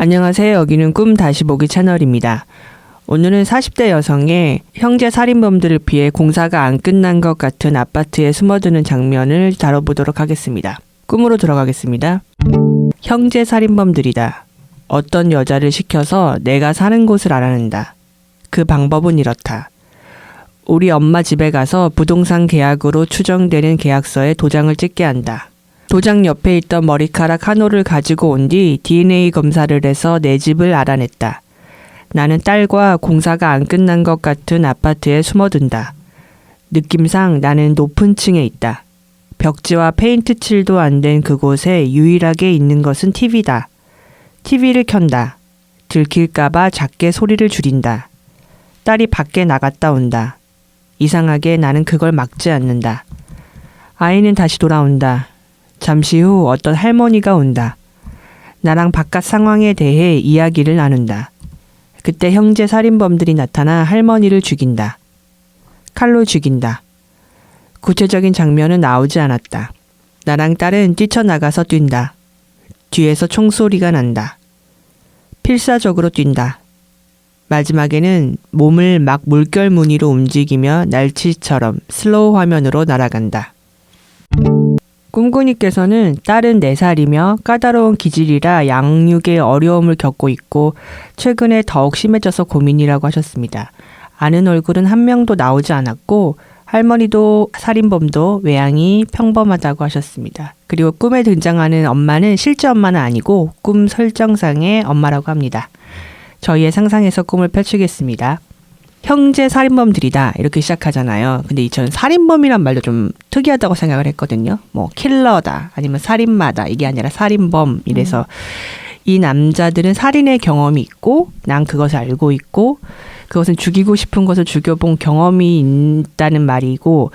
안녕하세요. 여기는 꿈 다시 보기 채널입니다. 오늘은 40대 여성의 형제 살인범들을 피해 공사가 안 끝난 것 같은 아파트에 숨어드는 장면을 다뤄보도록 하겠습니다. 꿈으로 들어가겠습니다. 형제 살인범들이다. 어떤 여자를 시켜서 내가 사는 곳을 알아낸다. 그 방법은 이렇다. 우리 엄마 집에 가서 부동산 계약으로 추정되는 계약서에 도장을 찍게 한다. 도장 옆에 있던 머리카락 한 올을 가지고 온 뒤 DNA 검사를 해서 내 집을 알아냈다. 나는 딸과 공사가 안 끝난 것 같은 아파트에 숨어든다. 느낌상 나는 높은 층에 있다. 벽지와 페인트 칠도 안 된 그곳에 유일하게 있는 것은 TV다. TV를 켠다. 들킬까봐 작게 소리를 줄인다. 딸이 밖에 나갔다 온다. 이상하게 나는 그걸 막지 않는다. 아이는 다시 돌아온다. 잠시 후 어떤 할머니가 온다. 나랑 바깥 상황에 대해 이야기를 나눈다. 그때 형제 살인범들이 나타나 할머니를 죽인다. 칼로 죽인다. 구체적인 장면은 나오지 않았다. 나랑 딸은 뛰쳐나가서 뛴다. 뒤에서 총소리가 난다. 필사적으로 뛴다. 마지막에는 몸을 막 물결 무늬로 움직이며 날치처럼 슬로우 화면으로 날아간다. 꿈꾸니께서는 딸은 4살이며 까다로운 기질이라 양육에 어려움을 겪고 있고 최근에 더욱 심해져서 고민이라고 하셨습니다. 아는 얼굴은 한 명도 나오지 않았고 할머니도 살인범도 외양이 평범하다고 하셨습니다. 그리고 꿈에 등장하는 엄마는 실제 엄마는 아니고 꿈 설정상의 엄마라고 합니다. 저희의 상상에서 꿈을 펼치겠습니다. 형제 살인범들이다 이렇게 시작하잖아요. 근데 저는 살인범이란 말도 좀 특이하다고 생각을 했거든요. 뭐 킬러다 아니면 살인마다 이게 아니라 살인범 이래서 이 남자들은 살인의 경험이 있고 난 그것을 알고 있고 그것은 죽이고 싶은 것을 죽여본 경험이 있다는 말이고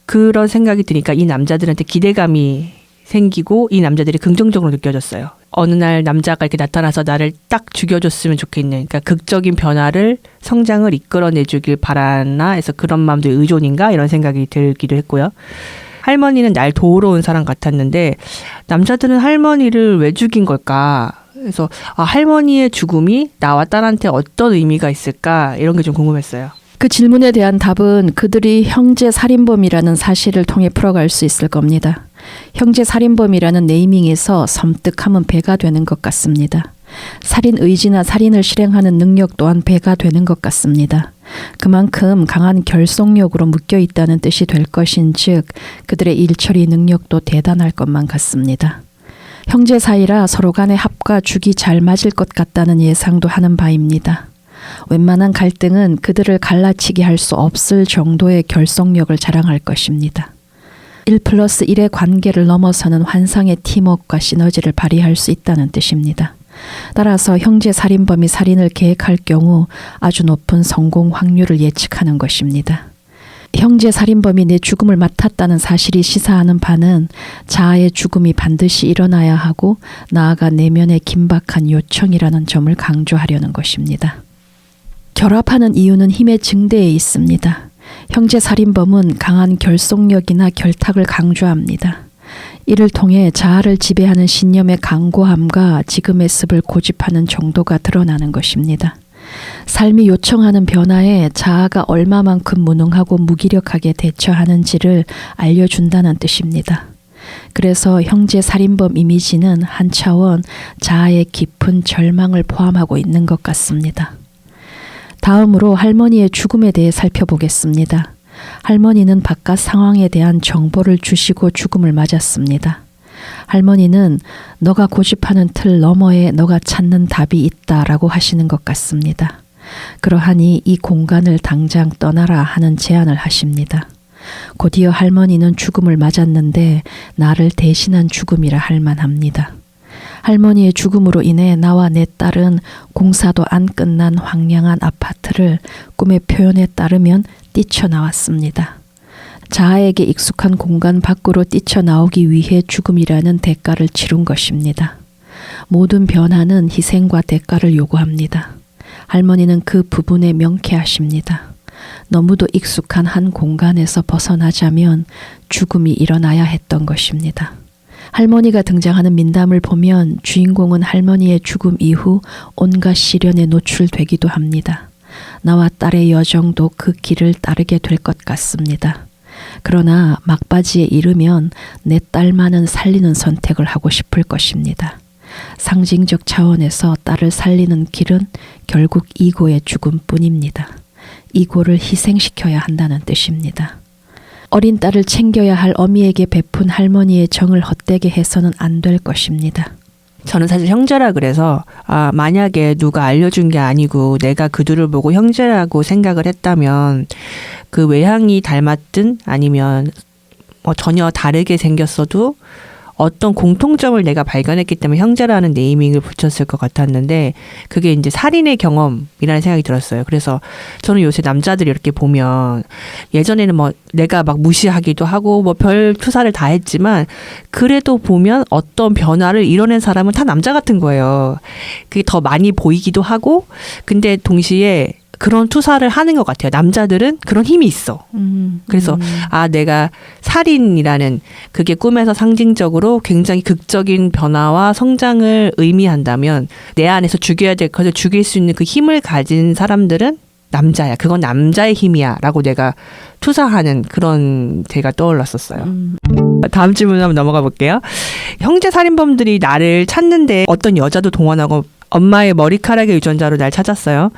그런 생각이 드니까 이 남자들한테 기대감이 생기고 이 남자들이 긍정적으로 느껴졌어요. 어느 날 남자가 이렇게 나타나서 나를 딱 죽여줬으면 좋겠는 그러니까 극적인 변화를 성장을 이끌어내주길 바라나 해서 그런 마음도 의존인가 이런 생각이 들기도 했고요. 할머니는 날 도우러 온 사람 같았는데 남자들은 할머니를 왜 죽인 걸까? 그래서 할머니의 죽음이 나와 딸한테 어떤 의미가 있을까 이런 게 좀 궁금했어요. 그 질문에 대한 답은 그들이 형제 살인범이라는 사실을 통해 풀어갈 수 있을 겁니다. 형제 살인범이라는 네이밍에서 섬뜩함은 배가 되는 것 같습니다. 살인 의지나 살인을 실행하는 능력 또한 배가 되는 것 같습니다. 그만큼 강한 결속력으로 묶여 있다는 뜻이 될 것인즉 그들의 일처리 능력도 대단할 것만 같습니다. 형제 사이라 서로 간의 합과 죽이 잘 맞을 것 같다는 예상도 하는 바입니다. 웬만한 갈등은 그들을 갈라치게 할 수 없을 정도의 결속력을 자랑할 것입니다. 1+1의 관계를 넘어서는 환상의 팀워크와 시너지를 발휘할 수 있다는 뜻입니다. 따라서 형제 살인범이 살인을 계획할 경우 아주 높은 성공 확률을 예측하는 것입니다. 형제 살인범이 내 죽음을 맡았다는 사실이 시사하는 바는 자아의 죽음이 반드시 일어나야 하고 나아가 내면의 긴박한 요청이라는 점을 강조하려는 것입니다. 결합하는 이유는 힘의 증대에 있습니다. 형제 살인범은 강한 결속력이나 결탁을 강조합니다. 이를 통해 자아를 지배하는 신념의 강고함과 지금의 습을 고집하는 정도가 드러나는 것입니다. 삶이 요청하는 변화에 자아가 얼마만큼 무능하고 무기력하게 대처하는지를 알려준다는 뜻입니다. 그래서 형제 살인범 이미지는 한 차원 자아의 깊은 절망을 포함하고 있는 것 같습니다. 다음으로 할머니의 죽음에 대해 살펴보겠습니다. 할머니는 바깥 상황에 대한 정보를 주시고 죽음을 맞았습니다. 할머니는 너가 고집하는 틀 너머에 너가 찾는 답이 있다라고 하시는 것 같습니다. 그러하니 이 공간을 당장 떠나라 하는 제안을 하십니다. 곧이어 할머니는 죽음을 맞았는데 나를 대신한 죽음이라 할 만합니다. 할머니의 죽음으로 인해 나와 내 딸은 공사도 안 끝난 황량한 아파트를 꿈의 표현에 따르면 뛰쳐나왔습니다. 자아에게 익숙한 공간 밖으로 뛰쳐나오기 위해 죽음이라는 대가를 치룬 것입니다. 모든 변화는 희생과 대가를 요구합니다. 할머니는 그 부분에 명쾌하십니다. 너무도 익숙한 한 공간에서 벗어나자면 죽음이 일어나야 했던 것입니다. 할머니가 등장하는 민담을 보면 주인공은 할머니의 죽음 이후 온갖 시련에 노출되기도 합니다. 나와 딸의 여정도 그 길을 따르게 될 것 같습니다. 그러나 막바지에 이르면 내 딸만은 살리는 선택을 하고 싶을 것입니다. 상징적 차원에서 딸을 살리는 길은 결국 이고의 죽음뿐입니다. 이고를 희생시켜야 한다는 뜻입니다. 어린 딸을 챙겨야 할 어미에게 베푼 할머니의 정을 헛되게 해서는 안 될 것입니다. 저는 사실 형제라 그래서 만약에 누가 알려준 게 아니고 내가 그들을 보고 형제라고 생각을 했다면 그 외향이 닮았든 아니면 전혀 다르게 생겼어도 어떤 공통점을 내가 발견했기 때문에 형제라는 네이밍을 붙였을 것 같았는데 그게 이제 살인의 경험이라는 생각이 들었어요. 그래서 저는 요새 남자들이 이렇게 보면 예전에는 내가 막 무시하기도 하고 별 투사를 다 했지만 그래도 보면 어떤 변화를 이뤄낸 사람은 다 남자 같은 거예요. 그게 더 많이 보이기도 하고 근데 동시에 그런 투사를 하는 것 같아요. 남자들은 그런 힘이 있어. 그래서 내가 살인이라는 그게 꿈에서 상징적으로 굉장히 극적인 변화와 성장을 의미한다면 내 안에서 죽여야 될 것을 죽일 수 있는 그 힘을 가진 사람들은 남자야. 그건 남자의 힘이야. 라고 내가 투사하는 그런 제가 떠올랐었어요. 다음 질문 한번 넘어가 볼게요. 형제 살인범들이 나를 찾는데 어떤 여자도 동원하고 엄마의 머리카락의 유전자로 날 찾았어요.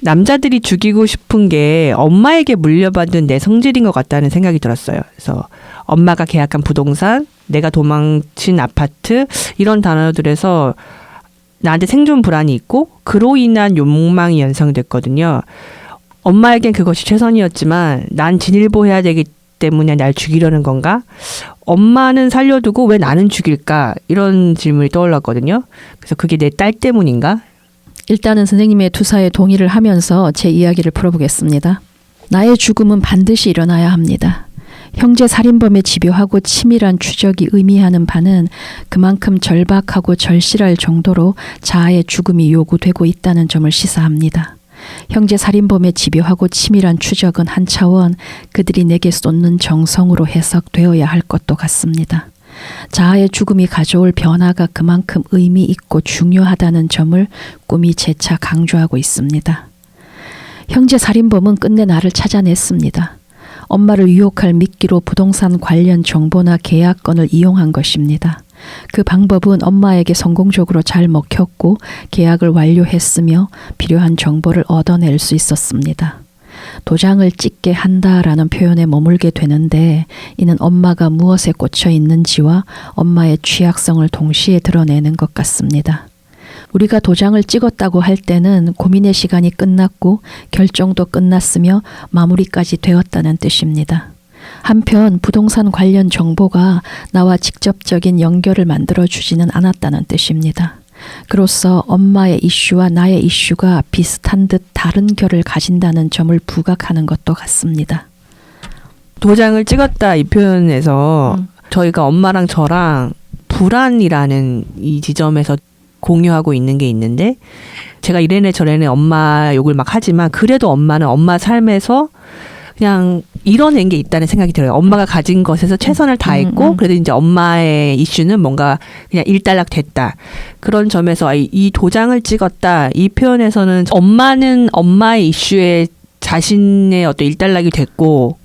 남자들이 죽이고 싶은 게 엄마에게 물려받은 내 성질인 것 같다는 생각이 들었어요. 그래서 엄마가 계약한 부동산, 내가 도망친 아파트 이런 단어들에서 나한테 생존 불안이 있고 그로 인한 욕망이 연상됐거든요. 엄마에겐 그것이 최선이었지만 난 진일보해야 되기 때문에 날 죽이려는 건가? 엄마는 살려두고 왜 나는 죽일까? 이런 질문이 떠올랐거든요. 그래서 그게 내 딸 때문인가? 일단은 선생님의 투사에 동의를 하면서 제 이야기를 풀어보겠습니다. 나의 죽음은 반드시 일어나야 합니다. 형제 살인범의 집요하고 치밀한 추적이 의미하는 바는 그만큼 절박하고 절실할 정도로 자아의 죽음이 요구되고 있다는 점을 시사합니다. 형제 살인범의 집요하고 치밀한 추적은 한 차원 그들이 내게 쏟는 정성으로 해석되어야 할 것도 같습니다. 자아의 죽음이 가져올 변화가 그만큼 의미 있고 중요하다는 점을 꿈이 재차 강조하고 있습니다. 형제 살인범은 끝내 나를 찾아냈습니다. 엄마를 유혹할 미끼로 부동산 관련 정보나 계약건을 이용한 것입니다. 그 방법은 엄마에게 성공적으로 잘 먹혔고 계약을 완료했으며 필요한 정보를 얻어낼 수 있었습니다. 도장을 찍게 한다라는 표현에 머물게 되는데 이는 엄마가 무엇에 꽂혀 있는지와 엄마의 취약성을 동시에 드러내는 것 같습니다. 우리가 도장을 찍었다고 할 때는 고민의 시간이 끝났고 결정도 끝났으며 마무리까지 되었다는 뜻입니다. 한편 부동산 관련 정보가 나와 직접적인 연결을 만들어주지는 않았다는 뜻입니다. 그로써 엄마의 이슈와 나의 이슈가 비슷한 듯 다른 결을 가진다는 점을 부각하는 것도 같습니다. 도장을 찍었다 이 표현에서 저희가 엄마랑 저랑 불안이라는 이 지점에서 공유하고 있는 게 있는데 제가 이래네 저래네 엄마 욕을 막 하지만 그래도 엄마는 엄마 삶에서 그냥 이뤄낸 게 있다는 생각이 들어요. 엄마가 가진 것에서 최선을 다했고 그래도 이제 엄마의 이슈는 뭔가 그냥 일단락 됐다. 그런 점에서 이 도장을 찍었다. 이 표현에서는 엄마는 엄마의 이슈에 자신의 어떤 일단락이 됐고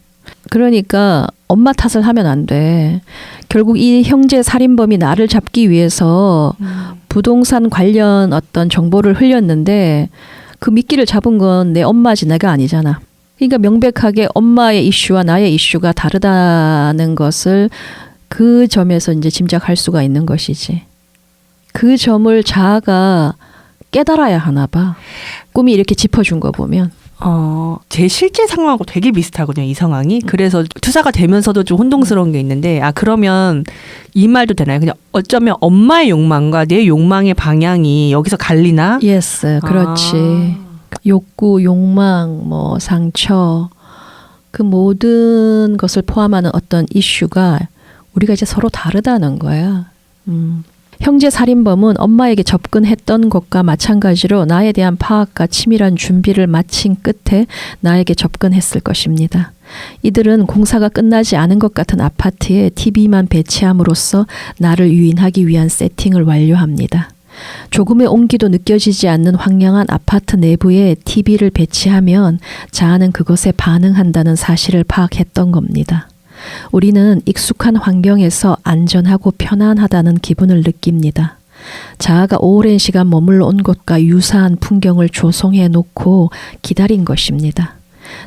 그러니까 엄마 탓을 하면 안 돼. 결국 이 형제 살인범이 나를 잡기 위해서 부동산 관련 어떤 정보를 흘렸는데 그 미끼를 잡은 건 내 엄마지 내가 아니잖아. 그러니까 명백하게 엄마의 이슈와 나의 이슈가 다르다는 것을 그 점에서 이제 짐작할 수가 있는 것이지. 그 점을 자아가 깨달아야 하나 봐. 꿈이 이렇게 짚어준 거 보면. 제 실제 상황하고 되게 비슷하거든요, 이 상황이. 그래서 투사가 되면서도 좀 혼동스러운 게 있는데, 그러면 이 말도 되나요? 그냥 어쩌면 엄마의 욕망과 내 욕망의 방향이 여기서 갈리나? 예스, 그렇지. 욕구, 욕망, 상처, 그 모든 것을 포함하는 어떤 이슈가 우리가 이제 서로 다르다는 거야. 형제 살인범은 엄마에게 접근했던 것과 마찬가지로 나에 대한 파악과 치밀한 준비를 마친 끝에 나에게 접근했을 것입니다. 이들은 공사가 끝나지 않은 것 같은 아파트에 TV만 배치함으로써 나를 유인하기 위한 세팅을 완료합니다. 조금의 온기도 느껴지지 않는 황량한 아파트 내부에 TV를 배치하면 자아는 그것에 반응한다는 사실을 파악했던 겁니다. 우리는 익숙한 환경에서 안전하고 편안하다는 기분을 느낍니다. 자아가 오랜 시간 머물러 온 곳과 유사한 풍경을 조성해 놓고 기다린 것입니다.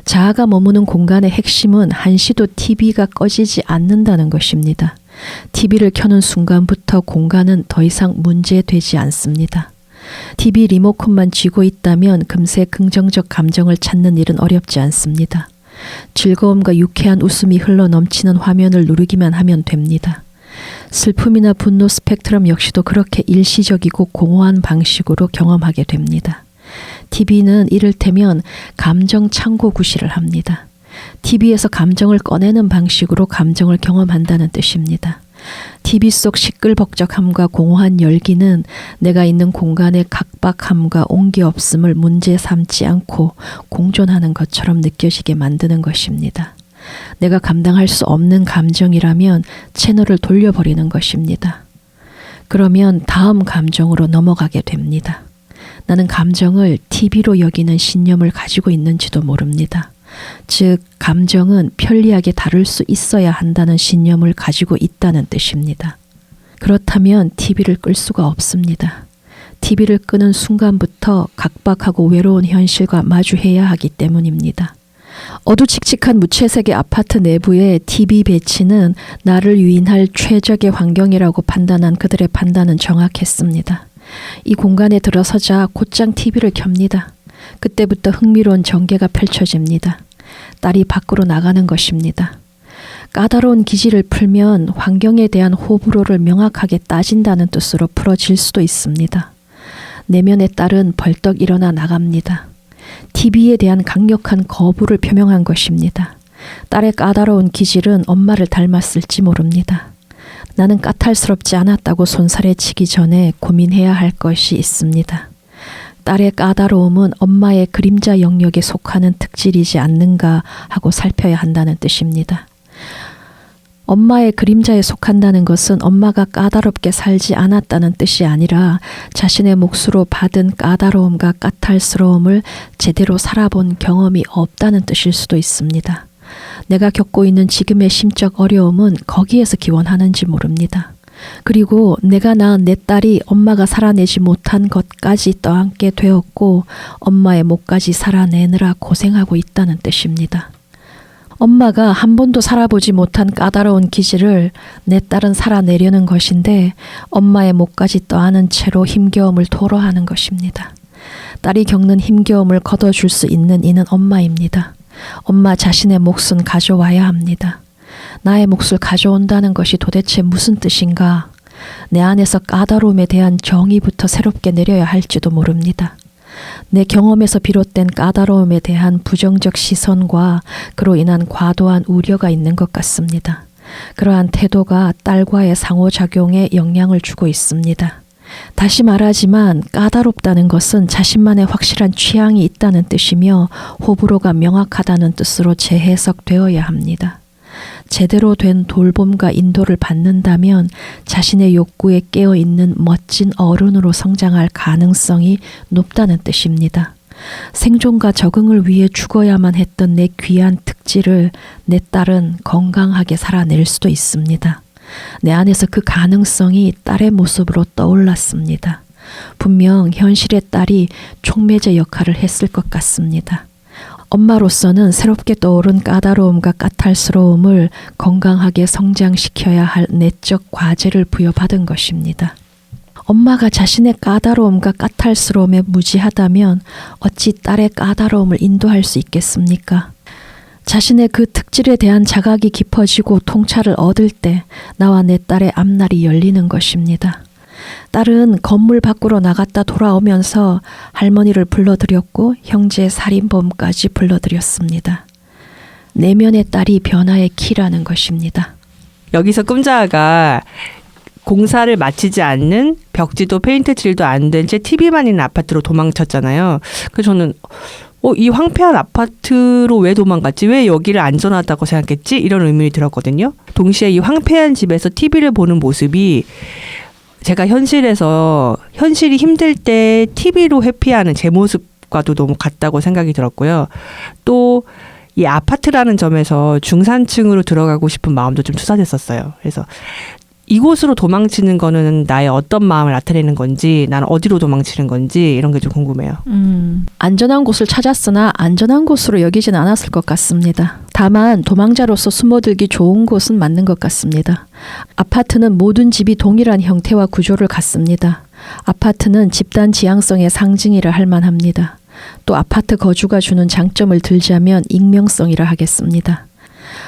자아가 머무는 공간의 핵심은 한시도 TV가 꺼지지 않는다는 것입니다. TV를 켜는 순간부터 공간은 더 이상 문제되지 않습니다. TV 리모컨만 쥐고 있다면 금세 긍정적 감정을 찾는 일은 어렵지 않습니다. 즐거움과 유쾌한 웃음이 흘러넘치는 화면을 누르기만 하면 됩니다. 슬픔이나 분노 스펙트럼 역시도 그렇게 일시적이고 공허한 방식으로 경험하게 됩니다. TV는 이를테면 감정 창고 구실을 합니다. TV에서 감정을 꺼내는 방식으로 감정을 경험한다는 뜻입니다. TV 속 시끌벅적함과 공허한 열기는 내가 있는 공간의 각박함과 온기 없음을 문제 삼지 않고 공존하는 것처럼 느껴지게 만드는 것입니다. 내가 감당할 수 없는 감정이라면 채널을 돌려버리는 것입니다. 그러면 다음 감정으로 넘어가게 됩니다. 나는 감정을 TV로 여기는 신념을 가지고 있는지도 모릅니다. 즉, 감정은 편리하게 다룰 수 있어야 한다는 신념을 가지고 있다는 뜻입니다. 그렇다면 TV를 끌 수가 없습니다. TV를 끄는 순간부터 각박하고 외로운 현실과 마주해야 하기 때문입니다. 어두칙칙한 무채색의 아파트 내부의 TV 배치는 나를 유인할 최적의 환경이라고 판단한 그들의 판단은 정확했습니다. 이 공간에 들어서자 곧장 TV를 켭니다. 그때부터 흥미로운 전개가 펼쳐집니다. 딸이 밖으로 나가는 것입니다. 까다로운 기지를 풀면 환경에 대한 호불호를 명확하게 따진다는 뜻으로 풀어질 수도 있습니다. 내면의 딸은 벌떡 일어나 나갑니다. TV에 대한 강력한 거부를 표명한 것입니다. 딸의 까다로운 기질은 엄마를 닮았을지 모릅니다. 나는 까탈스럽지 않았다고 손살에 치기 전에 고민해야 할 것이 있습니다. 딸의 까다로움은 엄마의 그림자 영역에 속하는 특질이지 않는가 하고 살펴야 한다는 뜻입니다. 엄마의 그림자에 속한다는 것은 엄마가 까다롭게 살지 않았다는 뜻이 아니라 자신의 몫으로 받은 까다로움과 까탈스러움을 제대로 살아본 경험이 없다는 뜻일 수도 있습니다. 내가 겪고 있는 지금의 심적 어려움은 거기에서 기원하는지 모릅니다. 그리고 내가 낳은 내 딸이 엄마가 살아내지 못한 것까지 떠안게 되었고 엄마의 몫까지 살아내느라 고생하고 있다는 뜻입니다. 엄마가 한 번도 살아보지 못한 까다로운 기질을 내 딸은 살아내려는 것인데 엄마의 몫까지 떠안은 채로 힘겨움을 토로하는 것입니다. 딸이 겪는 힘겨움을 걷어줄 수 있는 이는 엄마입니다. 엄마 자신의 몫은 가져와야 합니다. 나의 몫을 가져온다는 것이 도대체 무슨 뜻인가? 내 안에서 까다로움에 대한 정의부터 새롭게 내려야 할지도 모릅니다. 내 경험에서 비롯된 까다로움에 대한 부정적 시선과 그로 인한 과도한 우려가 있는 것 같습니다. 그러한 태도가 딸과의 상호작용에 영향을 주고 있습니다. 다시 말하지만 까다롭다는 것은 자신만의 확실한 취향이 있다는 뜻이며 호불호가 명확하다는 뜻으로 재해석되어야 합니다. 제대로 된 돌봄과 인도를 받는다면 자신의 욕구에 깨어있는 멋진 어른으로 성장할 가능성이 높다는 뜻입니다. 생존과 적응을 위해 죽어야만 했던 내 귀한 특질을 내 딸은 건강하게 살아낼 수도 있습니다. 내 안에서 그 가능성이 딸의 모습으로 떠올랐습니다. 분명 현실의 딸이 촉매제 역할을 했을 것 같습니다. 엄마로서는 새롭게 떠오른 까다로움과 까탈스러움을 건강하게 성장시켜야 할 내적 과제를 부여받은 것입니다. 엄마가 자신의 까다로움과 까탈스러움에 무지하다면 어찌 딸의 까다로움을 인도할 수 있겠습니까? 자신의 그 특질에 대한 자각이 깊어지고 통찰을 얻을 때 나와 내 딸의 앞날이 열리는 것입니다. 딸은 건물 밖으로 나갔다 돌아오면서 할머니를 불러들였고 형제 살인범까지 불러들였습니다. 내면의 딸이 변화의 키라는 것입니다. 여기서 꿈자아가 공사를 마치지 않는 벽지도 페인트 칠도 안 된 채 TV만 있는 아파트로 도망쳤잖아요. 그래서 저는 이 황폐한 아파트로 왜 도망갔지? 왜 여기를 안전하다고 생각했지? 이런 의문이 들었거든요. 동시에 이 황폐한 집에서 TV를 보는 모습이 제가 현실이 힘들 때 TV로 회피하는 제 모습과도 너무 같다고 생각이 들었고요. 또 이 아파트라는 점에서 중산층으로 들어가고 싶은 마음도 좀 투사됐었어요. 그래서 이곳으로 도망치는 거는 나의 어떤 마음을 나타내는 건지, 나는 어디로 도망치는 건지 이런 게 좀 궁금해요. 안전한 곳을 찾았으나 안전한 곳으로 여기진 않았을 것 같습니다. 다만 도망자로서 숨어들기 좋은 곳은 맞는 것 같습니다. 아파트는 모든 집이 동일한 형태와 구조를 갖습니다. 아파트는 집단 지향성의 상징이라 할 만합니다. 또 아파트 거주가 주는 장점을 들자면 익명성이라 하겠습니다.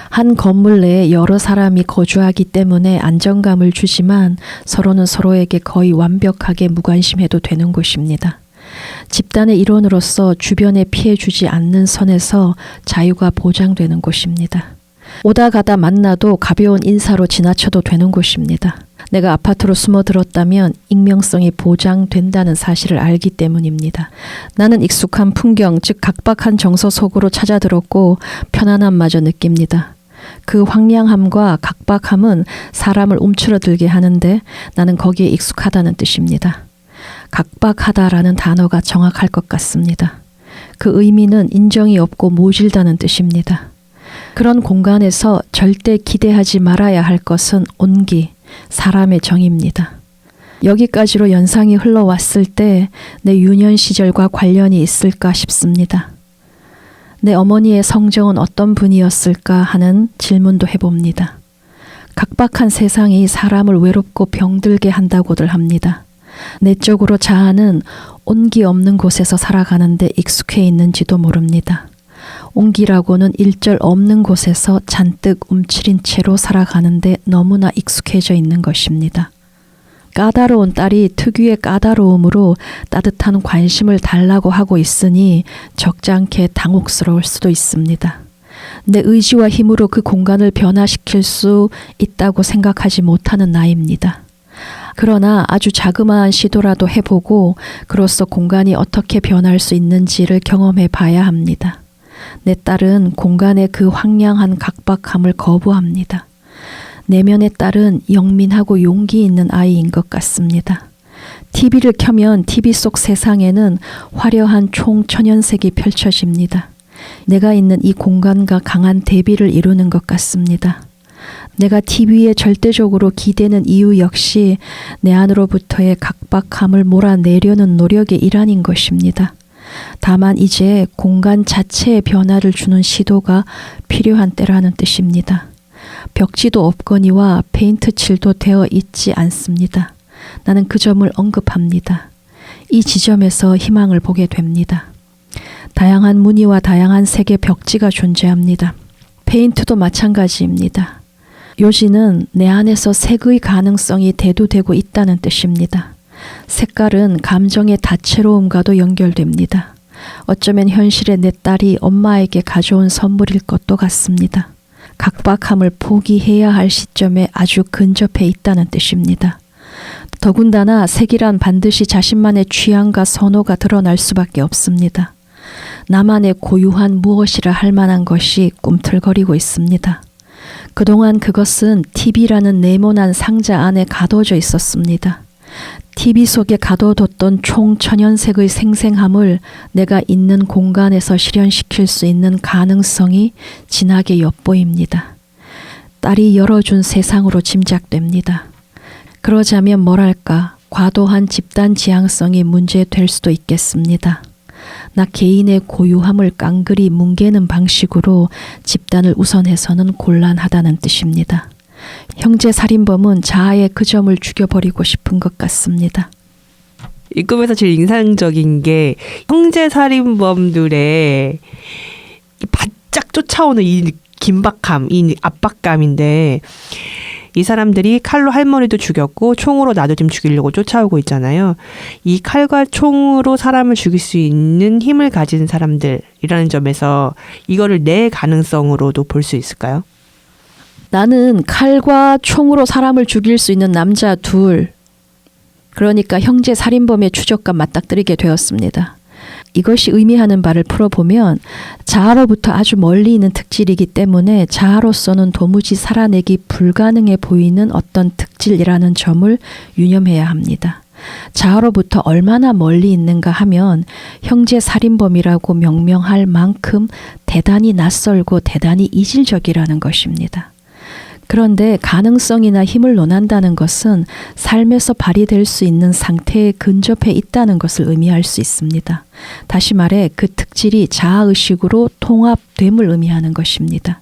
한 건물 내에 여러 사람이 거주하기 때문에 안정감을 주지만 서로는 서로에게 거의 완벽하게 무관심해도 되는 곳입니다. 집단의 일원으로서 주변에 피해 주지 않는 선에서 자유가 보장되는 곳입니다. 오다 가다 만나도 가벼운 인사로 지나쳐도 되는 곳입니다. 내가 아파트로 숨어들었다면 익명성이 보장된다는 사실을 알기 때문입니다. 나는 익숙한 풍경, 즉 각박한 정서 속으로 찾아들었고 편안함마저 느낍니다. 그 황량함과 각박함은 사람을 움츠러들게 하는데 나는 거기에 익숙하다는 뜻입니다. 각박하다라는 단어가 정확할 것 같습니다. 그 의미는 인정이 없고 모질다는 뜻입니다. 그런 공간에서 절대 기대하지 말아야 할 것은 온기, 사람의 정입니다. 여기까지로 연상이 흘러왔을 때 내 유년 시절과 관련이 있을까 싶습니다. 내 어머니의 성정은 어떤 분이었을까 하는 질문도 해봅니다. 각박한 세상이 사람을 외롭고 병들게 한다고들 합니다. 내적으로 자아는 온기 없는 곳에서 살아가는데 익숙해 있는지도 모릅니다. 온기라고는 일절 없는 곳에서 잔뜩 움츠린 채로 살아가는데 너무나 익숙해져 있는 것입니다. 까다로운 딸이 특유의 까다로움으로 따뜻한 관심을 달라고 하고 있으니 적잖게 당혹스러울 수도 있습니다. 내 의지와 힘으로 그 공간을 변화시킬 수 있다고 생각하지 못하는 나이입니다. 그러나 아주 자그마한 시도라도 해보고 그로써 공간이 어떻게 변할 수 있는지를 경험해 봐야 합니다. 내 딸은 공간의 그 황량한 각박함을 거부합니다. 내면의 딸은 영민하고 용기 있는 아이인 것 같습니다. TV를 켜면 TV 속 세상에는 화려한 총천연색이 펼쳐집니다. 내가 있는 이 공간과 강한 대비를 이루는 것 같습니다. 내가 TV에 절대적으로 기대는 이유 역시 내 안으로부터의 각박함을 몰아내려는 노력의 일환인 것입니다. 다만 이제 공간 자체의 변화를 주는 시도가 필요한 때라는 뜻입니다. 벽지도 없거니와 페인트 칠도 되어 있지 않습니다. 나는 그 점을 언급합니다. 이 지점에서 희망을 보게 됩니다. 다양한 무늬와 다양한 색의 벽지가 존재합니다. 페인트도 마찬가지입니다. 요지는 내 안에서 색의 가능성이 대두되고 있다는 뜻입니다. 색깔은 감정의 다채로움과도 연결됩니다. 어쩌면 현실의 내 딸이 엄마에게 가져온 선물일 것도 같습니다. 각박함을 포기해야 할 시점에 아주 근접해 있다는 뜻입니다. 더군다나 색이란 반드시 자신만의 취향과 선호가 드러날 수밖에 없습니다. 나만의 고유한 무엇이라 할 만한 것이 꿈틀거리고 있습니다. 그동안 그것은 TV라는 네모난 상자 안에 가둬져 있었습니다. TV 속에 가둬뒀던 총천연색의 생생함을 내가 있는 공간에서 실현시킬 수 있는 가능성이 진하게 엿보입니다. 딸이 열어준 세상으로 짐작됩니다. 그러자면 뭐랄까, 과도한 집단 지향성이 문제될 수도 있겠습니다. 나 개인의 고유함을 깡그리 뭉개는 방식으로 집단을 우선해서는 곤란하다는 뜻입니다. 형제 살인범은 자아의 그 점을 죽여버리고 싶은 것 같습니다. 이 꿈에서 제일 인상적인 게 형제 살인범들의 이 바짝 쫓아오는 이 긴박함, 이 압박감인데 이 사람들이 칼로 할머니도 죽였고 총으로 나도 좀 죽이려고 쫓아오고 있잖아요. 이 칼과 총으로 사람을 죽일 수 있는 힘을 가진 사람들이라는 점에서 이거를 내 가능성으로도 볼 수 있을까요? 나는 칼과 총으로 사람을 죽일 수 있는 남자 둘, 그러니까 형제 살인범의 추적과 맞닥뜨리게 되었습니다. 이것이 의미하는 바를 풀어보면 자아로부터 아주 멀리 있는 특질이기 때문에 자아로서는 도무지 살아내기 불가능해 보이는 어떤 특질이라는 점을 유념해야 합니다. 자아로부터 얼마나 멀리 있는가 하면 형제 살인범이라고 명명할 만큼 대단히 낯설고 대단히 이질적이라는 것입니다. 그런데 가능성이나 힘을 논한다는 것은 삶에서 발휘될 수 있는 상태에 근접해 있다는 것을 의미할 수 있습니다. 다시 말해 그 특질이 자아의식으로 통합됨을 의미하는 것입니다.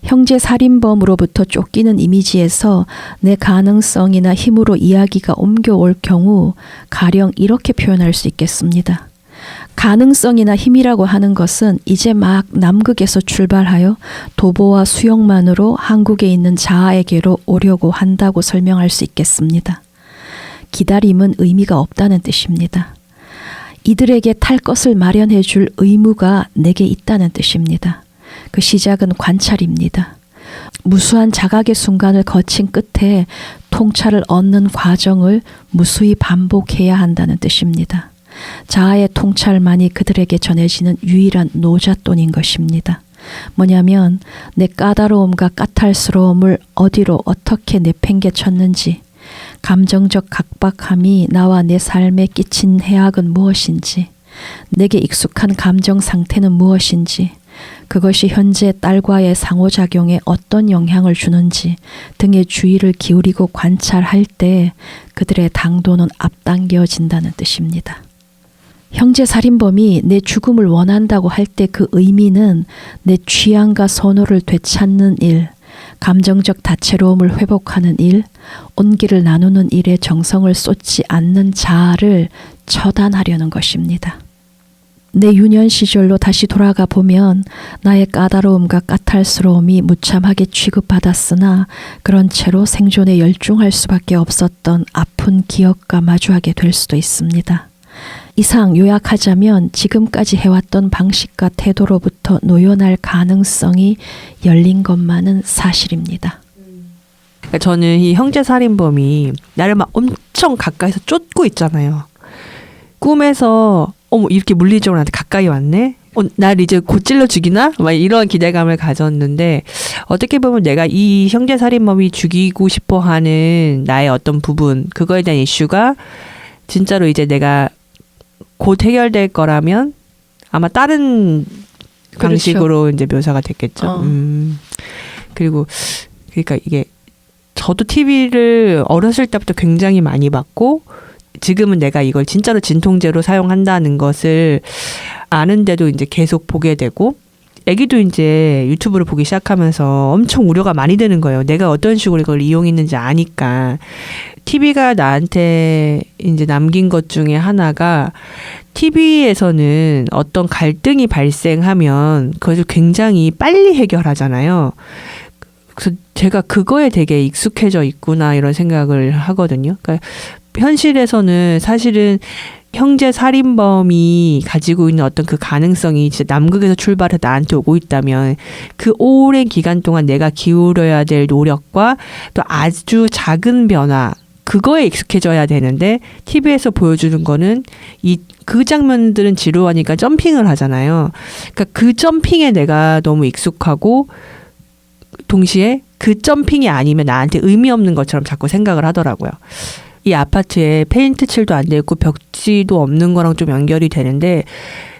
형제 살인범으로부터 쫓기는 이미지에서 내 가능성이나 힘으로 이야기가 옮겨올 경우 가령 이렇게 표현할 수 있겠습니다. 가능성이나 힘이라고 하는 것은 이제 막 남극에서 출발하여 도보와 수영만으로 한국에 있는 자아에게로 오려고 한다고 설명할 수 있겠습니다. 기다림은 의미가 없다는 뜻입니다. 이들에게 탈 것을 마련해 줄 의무가 내게 있다는 뜻입니다. 그 시작은 관찰입니다. 무수한 자각의 순간을 거친 끝에 통찰을 얻는 과정을 무수히 반복해야 한다는 뜻입니다. 자아의 통찰만이 그들에게 전해지는 유일한 노잣돈인 것입니다. 뭐냐면 내 까다로움과 까탈스러움을 어디로 어떻게 내팽개쳤는지, 감정적 각박함이 나와 내 삶에 끼친 해악은 무엇인지, 내게 익숙한 감정 상태는 무엇인지, 그것이 현재 딸과의 상호작용에 어떤 영향을 주는지 등의 주의를 기울이고 관찰할 때 그들의 당도는 앞당겨진다는 뜻입니다. 형제 살인범이 내 죽음을 원한다고 할 때 그 의미는 내 취향과 선호를 되찾는 일, 감정적 다채로움을 회복하는 일, 온기를 나누는 일에 정성을 쏟지 않는 자아를 처단하려는 것입니다. 내 유년 시절로 다시 돌아가 보면 나의 까다로움과 까탈스러움이 무참하게 취급받았으나 그런 채로 생존에 열중할 수밖에 없었던 아픈 기억과 마주하게 될 수도 있습니다. 이상 요약하자면 지금까지 해왔던 방식과 태도로부터 노연할 가능성이 열린 것만은 사실입니다. 저는 이 형제 살인범이 나를 막 엄청 가까이서 쫓고 있잖아요. 꿈에서 어머 이렇게 물리적으로 나한테 가까이 왔네? 날 이제 곧 찔러 죽이나? 막 이런 기대감을 가졌는데 어떻게 보면 내가 이 형제 살인범이 죽이고 싶어 하는 나의 어떤 부분, 그거에 대한 이슈가 진짜로 이제 내가 곧 해결될 거라면 아마 다른 방식으로 이제 묘사가 됐겠죠. 그리고 그러니까 이게 저도 TV를 어렸을 때부터 굉장히 많이 봤고 지금은 내가 이걸 진짜로 진통제로 사용한다는 것을 아는데도 이제 계속 보게 되고 애기도 이제 유튜브를 보기 시작하면서 엄청 우려가 많이 되는 거예요. 내가 어떤 식으로 이걸 이용했는지 아니까. TV가 나한테 이제 남긴 것 중에 하나가 TV에서는 어떤 갈등이 발생하면 그것을 굉장히 빨리 해결하잖아요. 그래서 제가 그거에 되게 익숙해져 있구나 이런 생각을 하거든요. 그러니까 현실에서는 사실은 형제 살인범이 가지고 있는 어떤 그 가능성이 진짜 남극에서 출발해서 나한테 오고 있다면 그 오랜 기간 동안 내가 기울여야 될 노력과 또 아주 작은 변화 그거에 익숙해져야 되는데 TV에서 보여주는 거는 그 장면들은 지루하니까 점핑을 하잖아요. 그러니까 그 점핑에 내가 너무 익숙하고 동시에 그 점핑이 아니면 나한테 의미 없는 것처럼 자꾸 생각을 하더라고요. 이 아파트에 페인트 칠도 안 돼 있고 벽지도 없는 거랑 좀 연결이 되는데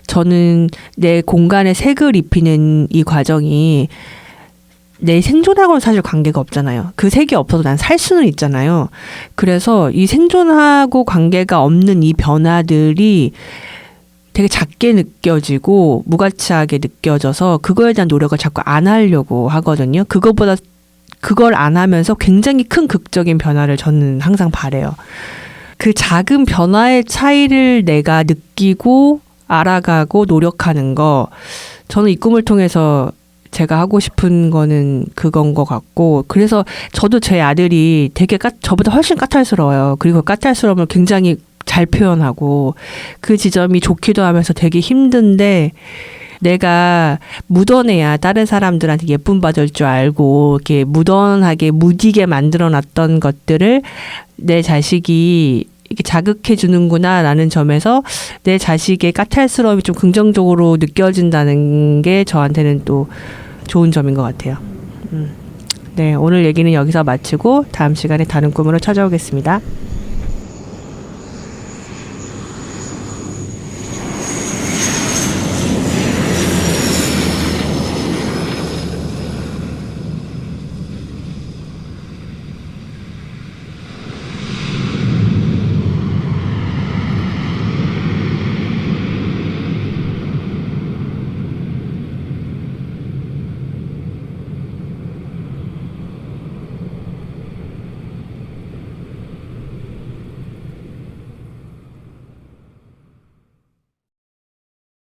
저는 내 공간에 색을 입히는 이 과정이 내 생존하고는 사실 관계가 없잖아요. 그 색이 없어도 난 살 수는 있잖아요. 그래서 이 생존하고 관계가 없는 이 변화들이 되게 작게 느껴지고 무가치하게 느껴져서 그거에 대한 노력을 자꾸 안 하려고 하거든요. 그걸 안 하면서 굉장히 큰 극적인 변화를 저는 항상 바래요. 그 작은 변화의 차이를 내가 느끼고 알아가고 노력하는 거 저는 이 꿈을 통해서 제가 하고 싶은 거는 그건 것 같고 그래서 저도 제 아들이 되게 저보다 훨씬 까탈스러워요. 그리고 까탈스러움을 굉장히 잘 표현하고 그 지점이 좋기도 하면서 되게 힘든데 내가 묻어내야 다른 사람들한테 예쁨 받을 줄 알고 이렇게 묻어나게 무디게 만들어놨던 것들을 내 자식이 이게 자극해 주는구나라는 점에서 내 자식의 까탈스러움이 좀 긍정적으로 느껴진다는 게 저한테는 또 좋은 점인 것 같아요. 네, 오늘 얘기는 여기서 마치고 다음 시간에 다른 꿈으로 찾아오겠습니다.